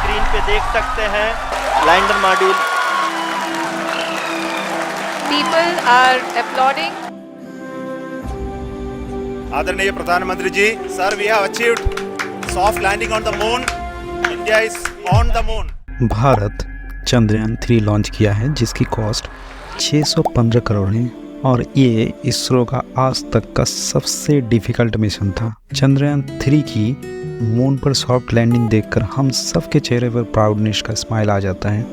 Screen पे देख सकते हैं lander module. People are applauding. आदरणीय प्रधानमंत्री जी, sir, we have achieved soft landing on the moon. India is on the moon. Bharat Chandrayaan 3 launch किया है जिसकी कॉस्ट 615 करोड़ है और ये इसरो का आज तक का सबसे डिफिकल्ट मिशन था। चंद्रयान 3 की मून पर सॉफ्ट लैंडिंग देखकर हम सबके चेहरे पर प्राउडनेस का स्माइल आ जाता है।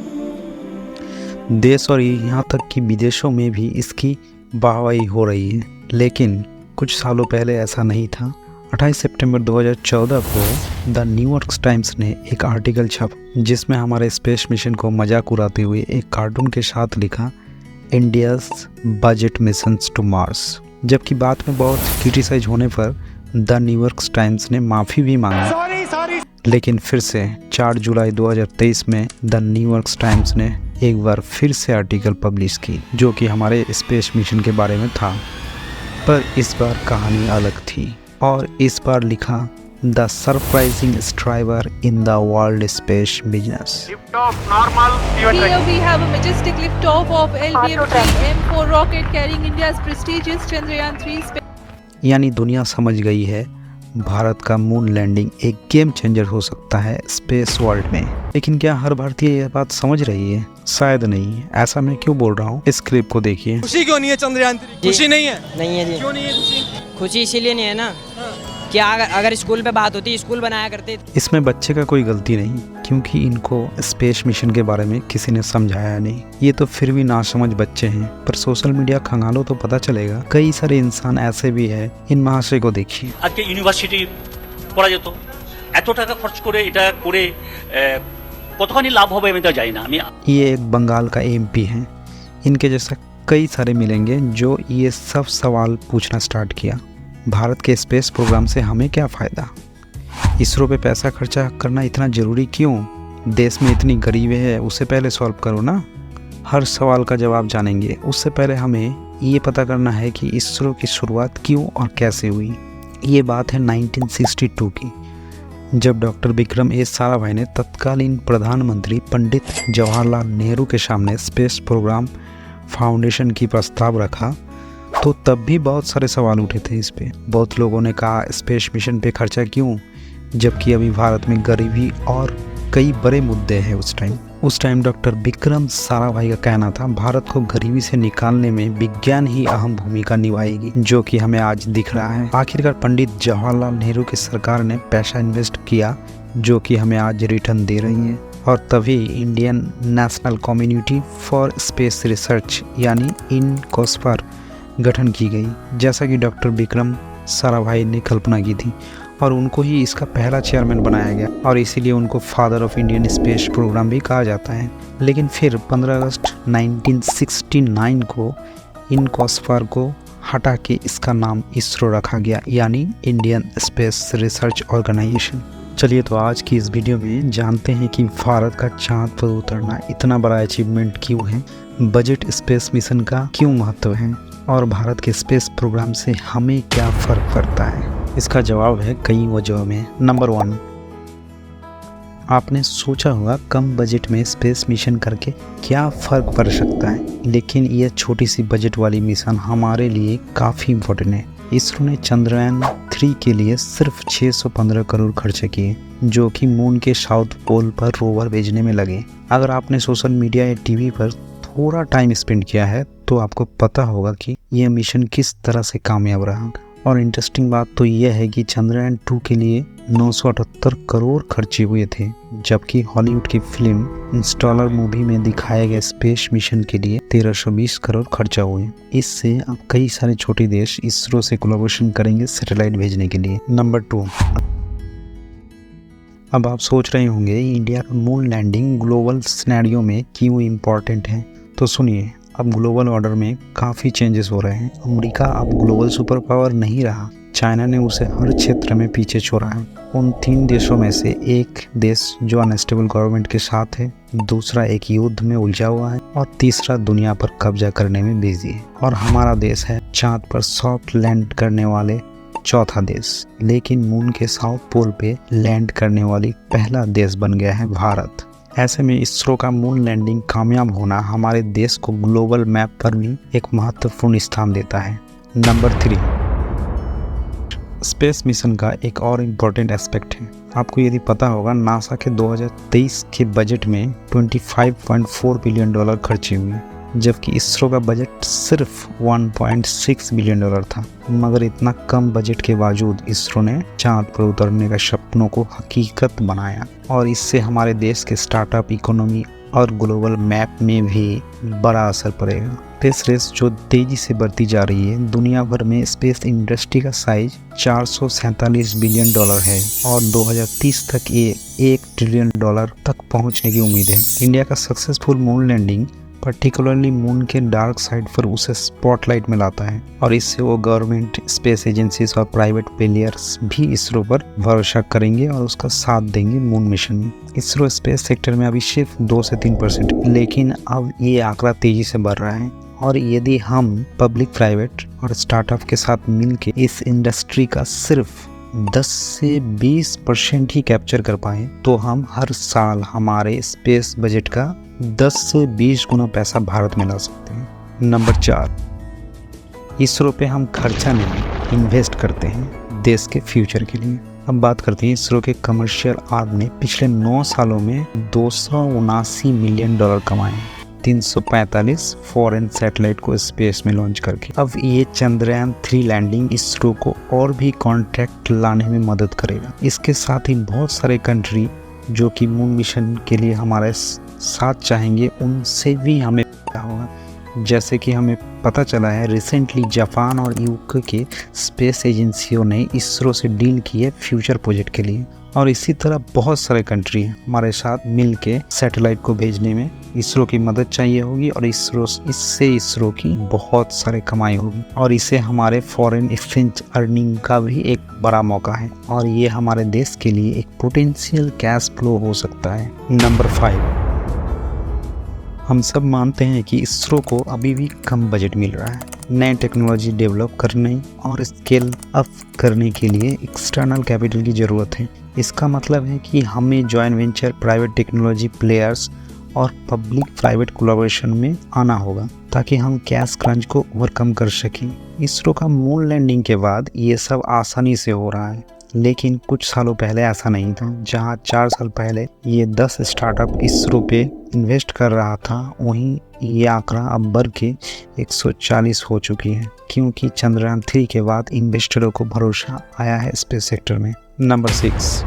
देश और यहाँ तक कि विदेशों में भी इसकी वाहवाही हो रही है, लेकिन कुछ सालों पहले ऐसा नहीं था। 28 सितंबर 2014 को द न्यूयॉर्क टाइम्स ने एक आर्टिकल छापा जिसमें हमारे स्पेस मिशन को मजाक उड़ाते हुए एक कार्टून के साथ लिखा India's budget missions to Mars. जबकि बाद में बहुत क्रिटिसाइज होने पर द न्यूयॉर्क टाइम्स ने माफ़ी भी मांगी, लेकिन फिर से 4 जुलाई 2023 में द न्यूयॉर्क टाइम्स ने एक बार फिर से आर्टिकल पब्लिश की जो कि हमारे स्पेस मिशन के बारे में था, पर इस बार कहानी अलग थी और इस बार लिखा the surprising striver in the world space business. Here we have a majestic liftoff of LBM-3 M4 rocket carrying India's prestigious Chandrayaan-3 space. यानी दुनिया समझ गई है भारत का मून लैंडिंग एक गेम चेंजर हो सकता है स्पेस वर्ल्ड में। लेकिन क्या हर भारतीय यह बात समझ रही है? शायद नहीं। ऐसा मैं क्यों बोल रहा हूँ, इस क्लिप को देखिए। खुशी क्यों नहीं है चंद्रयान 3? खुशी नहीं है? नहीं है जी। क्यों नहीं है खुशी? खुशी इसीलिए नहीं है ना कि अगर स्कूल पे बात होती, स्कूल बनाया करते। इसमें बच्चे का कोई गलती नहीं, क्योंकि इनको स्पेस मिशन के बारे में किसी ने समझाया नहीं। ये तो फिर भी नासमझ बच्चे हैं, पर सोशल मीडिया खंगालो तो पता चलेगा। कई सारे इंसान ऐसे भी है। इन महाशय को देखिए। आज के यूनिवर्सिटी पढ़ा যেত, এত টাকা খরচ করে এটা করে কতখানি লাভ হবে আমি তো জানি না। আমি ये एक बंगाल का एमपी हैं। इनके जैसा कई सारे मिलेंगे जो ये सब सवाल पूछना स्टार्ट किया। भारत के स्पेस प्रोग्राम से हमें क्या फ़ायदा? इसरो पे पैसा खर्चा करना इतना ज़रूरी क्यों? देश में इतनी गरीबी है, उसे पहले सॉल्व करो ना। हर सवाल का जवाब जानेंगे। उससे पहले हमें ये पता करना है कि इसरो की शुरुआत क्यों और कैसे हुई। ये बात है 1962 की, जब डॉक्टर विक्रम एस साराभाई ने तत्कालीन प्रधानमंत्री पंडित जवाहरलाल नेहरू के सामने स्पेस प्रोग्राम फाउंडेशन की प्रस्ताव रखा। तो तब भी बहुत सारे सवाल उठे थे इस पे। बहुत लोगों ने कहा स्पेस मिशन पे खर्चा क्यों, जबकि अभी भारत में गरीबी और कई बड़े मुद्दे हैं। उस टाइम डॉक्टर विक्रम साराभाई का कहना था भारत को गरीबी से निकालने में विज्ञान ही अहम भूमिका निभाएगी, जो कि हमें आज दिख रहा है। आखिरकार पंडित जवाहरलाल नेहरू की सरकार ने पैसा इन्वेस्ट किया जो कि हमें आज रिटर्न दे रही है। और तभी Indian national community for space research यानी इनकॉस्पर गठन की गई, जैसा कि डॉक्टर विक्रम साराभाई ने कल्पना की थी, और उनको ही इसका पहला चेयरमैन बनाया गया और इसीलिए उनको father of Indian space program भी कहा जाता है। लेकिन फिर 15 अगस्त 1969 को इनकॉस्पर को हटा के इसका नाम इसरो रखा गया, यानी इंडियन स्पेस रिसर्च ऑर्गेनाइजेशन। चलिए तो आज की इस वीडियो में जानते हैं कि भारत का चांद पर उतरना इतना बड़ा अचीवमेंट क्यों है, बजट स्पेस मिशन का क्यों महत्व है और भारत के स्पेस प्रोग्राम से हमें क्या फ़र्क पड़ता है। इसका जवाब है कई वजहों में। नंबर 1, आपने सोचा होगा कम बजट में स्पेस मिशन करके क्या फ़र्क पड़ सकता है, लेकिन यह छोटी सी बजट वाली मिशन हमारे लिए काफ़ी इम्पोर्टेंट है। इसरो ने चंद्रयान 3 के लिए सिर्फ 615 करोड़ खर्चे किए, जो कि मून के साउथ पोल पर रोवर भेजने में लगे। अगर आपने सोशल मीडिया या टीवी पर थोड़ा टाइम स्पेंड किया है तो आपको पता होगा कि यह मिशन किस तरह से कामयाब रहा। और इंटरेस्टिंग बात तो यह है कि चंद्रयान 2 के लिए 978 करोड़ खर्चे हुए थे, जबकि हॉलीवुड की फिल्म इंस्टॉलर मूवी में दिखाए गए स्पेस मिशन के लिए 1320 करोड़ खर्चा हुए। इससे अब कई सारे छोटे देश इसरो से कोलैबोरेशन करेंगे सैटेलाइट भेजने के लिए। नंबर 2, अब आप सोच रहे होंगे इंडिया का मून लैंडिंग ग्लोबल सिनेरियो में क्यों इम्पोर्टेंट है, तो सुनिए। अब ग्लोबल ऑर्डर में काफ़ी चेंजेस हो रहे हैं। अमेरिका अब ग्लोबल सुपर पावर नहीं रहा। चाइना ने उसे हर क्षेत्र में पीछे छोड़ा है। उन 3 देशों में से एक देश जो अनस्टेबल गवर्नमेंट के साथ है, दूसरा एक युद्ध में उलझा हुआ है और तीसरा दुनिया पर कब्जा करने में बिजी है। और हमारा देश है चांद पर सॉफ्ट लैंड करने वाले चौथा देश, लेकिन मून के साउथ पोल पे लैंड करने वाली पहला देश बन गया है भारत। ऐसे में इसरो का मून लैंडिंग कामयाब होना हमारे देश को ग्लोबल मैप पर भी एक महत्वपूर्ण स्थान देता है। नंबर 3, स्पेस मिशन का एक और इम्पोर्टेंट एस्पेक्ट है। आपको यदि पता होगा, नासा के 2023 के बजट में $25.4 बिलियन खर्चे हुए, जबकि इसरो का बजट सिर्फ $1.6 बिलियन था। मगर इतना कम बजट के बावजूद इसरो ने चांद पर उतरने का सपनों को हकीकत बनाया, और इससे हमारे देश के स्टार्टअप इकोनॉमी और ग्लोबल मैप में भी बड़ा असर पड़ेगा। स्पेस रेस जो तेजी से बढ़ती जा रही है, दुनिया भर में स्पेस इंडस्ट्री का साइज $447 बिलियन है और 2030 तक ये $1 ट्रिलियन तक पहुंचने की उम्मीद है। इंडिया का successful moon landing particularly moon के डार्क साइड पर उसे स्पॉटलाइट में लाता है, और इससे वो गवर्नमेंट, स्पेस एजेंसीज और प्राइवेट प्लेयर्स भी इसरो पर भरोसा करेंगे और उसका साथ देंगे मून मिशन में। इसरो स्पेस सेक्टर में अभी सिर्फ 2 से 3%, लेकिन अब ये आंकड़ा तेजी से बढ़ रहा है, और यदि हम पब्लिक, प्राइवेट और स्टार्टअप के साथ मिलकर इस इंडस्ट्री का सिर्फ 10 से 20% ही कैप्चर कर पाए, तो हम हर साल हमारे स्पेस बजट का 10 से 20 गुना पैसा भारत में ला सकते हैं। नंबर 4, इसरो पे हम खर्चा नहीं, इन्वेस्ट करते हैं देश के फ्यूचर के लिए। अब बात करते हैं इसरो के कमर्शियल आर्म ने पिछले 9 सालों में $279 मिलियन कमाए, 345 फॉरेन सैटेलाइट को स्पेस में लॉन्च करके। अब ये चंद्रयान 3 लैंडिंग इसरो को और भी कॉन्ट्रैक्ट लाने में मदद करेगा। इसके साथ ही बहुत सारे कंट्री जो कि मून मिशन के लिए हमारे साथ चाहेंगे, उनसे भी हमें फायदा होगा। जैसे कि हमें पता चला है, रिसेंटली जापान और यूके के स्पेस एजेंसियों ने इसरो से डील की है फ्यूचर प्रोजेक्ट के लिए, और इसी तरह बहुत सारे कंट्री हैं हमारे साथ मिलके सैटेलाइट को भेजने में इसरो की मदद चाहिए होगी, और इससे इसरो की बहुत सारे कमाई होगी, और इसे हमारे फॉरेन एक्सचेंज अर्निंग का भी एक बड़ा मौका है, और ये हमारे देश के लिए एक पोटेंशियल कैश फ्लो हो सकता है। नंबर 5, हम सब मानते हैं कि इसरो को अभी भी कम बजट मिल रहा है। नए टेक्नोलॉजी डेवलप करने और स्केल अप करने के लिए एक्सटर्नल कैपिटल की ज़रूरत है। इसका मतलब है कि हमें joint venture, private technology players और पब्लिक प्राइवेट कोलैबोरेशन में आना होगा, ताकि हम कैश क्रंच को ओवरकम कर सकें। इसरो का मून लैंडिंग के बाद ये सब आसानी से हो रहा है, लेकिन कुछ सालों पहले ऐसा नहीं था। जहां 4 साल पहले ये 10 स्टार्टअप इसरो पे इन्वेस्ट कर रहा था, वहीं ये आंकड़ा अब बढ़ के 140 हो चुकी है, क्योंकि चंद्रयान 3 के बाद इन्वेस्टरों को भरोसा आया है स्पेस सेक्टर में। नंबर 6,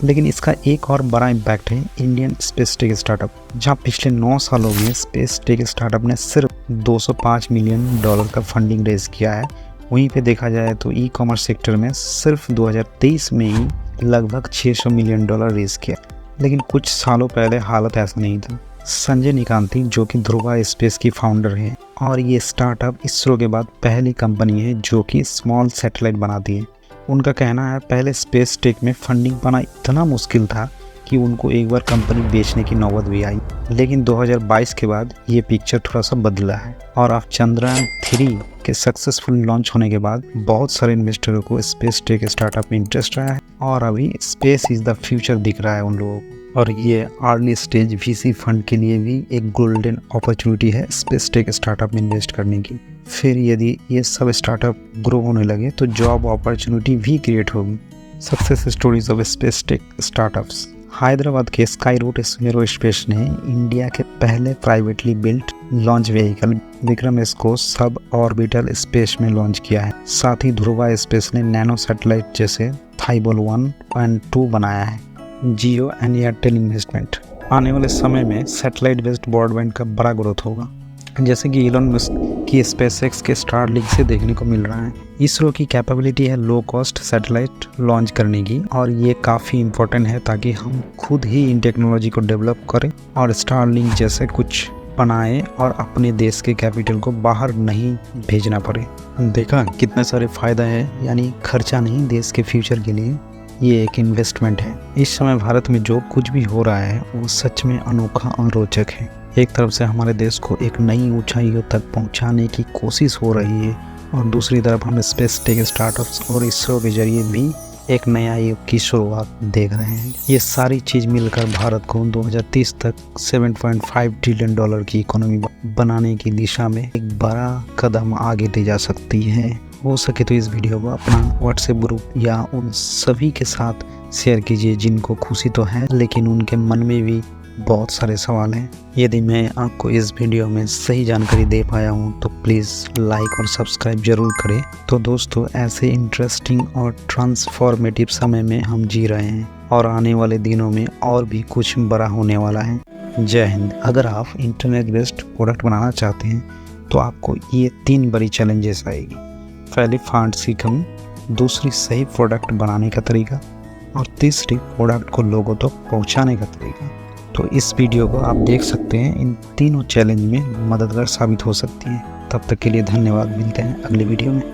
लेकिन इसका एक और बड़ा इम्पैक्ट है इंडियन स्पेस टेक स्टार्टअप, जहां पिछले 9 सालों में स्पेस टेक स्टार्टअप ने सिर्फ $205 मिलियन का फंडिंग रेज किया है। वहीं पे देखा जाए तो ई कॉमर्स सेक्टर में सिर्फ 2023 में ही लगभग $600 मिलियन रेज किया, लेकिन कुछ सालों पहले हालत ऐसा नहीं था। संजय निकांती, जो कि ध्रुवा स्पेस की फाउंडर हैं, और ये स्टार्टअप इसरो के बाद पहली कंपनी है जो कि स्मॉल सैटेलाइट बनाती है। उनका कहना है, पहले स्पेस टेक में फंडिंग पाना इतना मुश्किल था कि उनको एक बार कंपनी बेचने की नौबत भी आई, लेकिन 2022 के बाद ये पिक्चर थोड़ा सा बदला है, और अब चंद्रयान 3 के सक्सेसफुल लॉन्च होने के बाद बहुत सारे इन्वेस्टरों को स्पेस टेक स्टार्टअप में इंटरेस्ट रहा है, और अभी स्पेस इज़ द फ्यूचर दिख रहा है उन लोगों को। और ये अर्ली स्टेज VC फंड के लिए भी एक गोल्डन अपॉर्चुनिटी है स्पेस टेक स्टार्टअप में इन्वेस्ट करने की। फिर यदि ये सब स्टार्टअप ग्रो होने लगे तो जॉब अपॉर्चुनिटी भी क्रिएट होगी। Success stories of space tech startups. Hyderabad के स्काई रूट एरोस्पेस ने इंडिया के पहले privately built launch vehicle Vikram S को सब ऑर्बिटल स्पेस में लॉन्च किया है। साथ ही ध्रुवा स्पेस ने नैनो सैटेलाइट जैसे थाइबोल 1 और 2 बनाया है। जियो एंड एयरटेल इन्वेस्टमेंट। आने वाले समय में सैटेलाइट बेस्ड ब्रॉडबैंड का बड़ा ग्रोथ होगा, जैसे कि इलॉन मस्क की स्पेसएक्स के स्टारलिंक से देखने को मिल रहा है। इसरो की कैपेबिलिटी है लो कॉस्ट सैटेलाइट लॉन्च करने की, और ये काफ़ी इम्पोर्टेंट है ताकि हम खुद ही इन टेक्नोलॉजी को डेवलप करें और स्टारलिंक जैसे कुछ बनाएं और अपने देश के कैपिटल को बाहर नहीं भेजना पड़े। देखा कितने सारे फ़ायदा है, यानी खर्चा नहीं, देश के फ्यूचर के लिए ये एक इन्वेस्टमेंट है। इस समय भारत में जो कुछ भी हो रहा है वो सच में अनोखा और रोचक है। एक तरफ से हमारे देश को एक नई ऊंचाइयों तक पहुंचाने की कोशिश हो रही है, और दूसरी तरफ हम स्पेस टेक स्टार्टअप्स और इसरो के जरिए भी एक नया युग की शुरुआत देख रहे हैं। ये सारी चीज़ मिलकर भारत को 2030 तक $7.5 ट्रिलियन की इकोनॉमी बनाने की दिशा में एक बड़ा कदम आगे ले जा सकती है। हो सके तो इस वीडियो को अपना व्हाट्सएप ग्रुप या उन सभी के साथ शेयर कीजिए जिनको खुशी तो है लेकिन उनके मन में भी बहुत सारे सवाल हैं। यदि मैं आपको इस वीडियो में सही जानकारी दे पाया हूँ तो प्लीज़ लाइक और सब्सक्राइब जरूर करें। तो दोस्तों, ऐसे इंटरेस्टिंग और ट्रांसफॉर्मेटिव समय में हम जी रहे हैं और आने वाले दिनों में और भी कुछ बड़ा होने वाला है। जय हिंद। अगर आप इंटरनेट बेस्ड प्रोडक्ट बनाना चाहते हैं तो आपको ये 3 बड़ी चैलेंजेस आएगी। पहली, फंड्स की कमी, दूसरी, सही प्रोडक्ट बनाने का तरीका और तीसरी, प्रोडक्ट को लोगों तक पहुंचाने का तरीका। तो इस वीडियो को आप देख सकते हैं, इन तीनों चैलेंज में मददगार साबित हो सकती है। तब तक के लिए धन्यवाद। मिलते हैं अगली वीडियो में।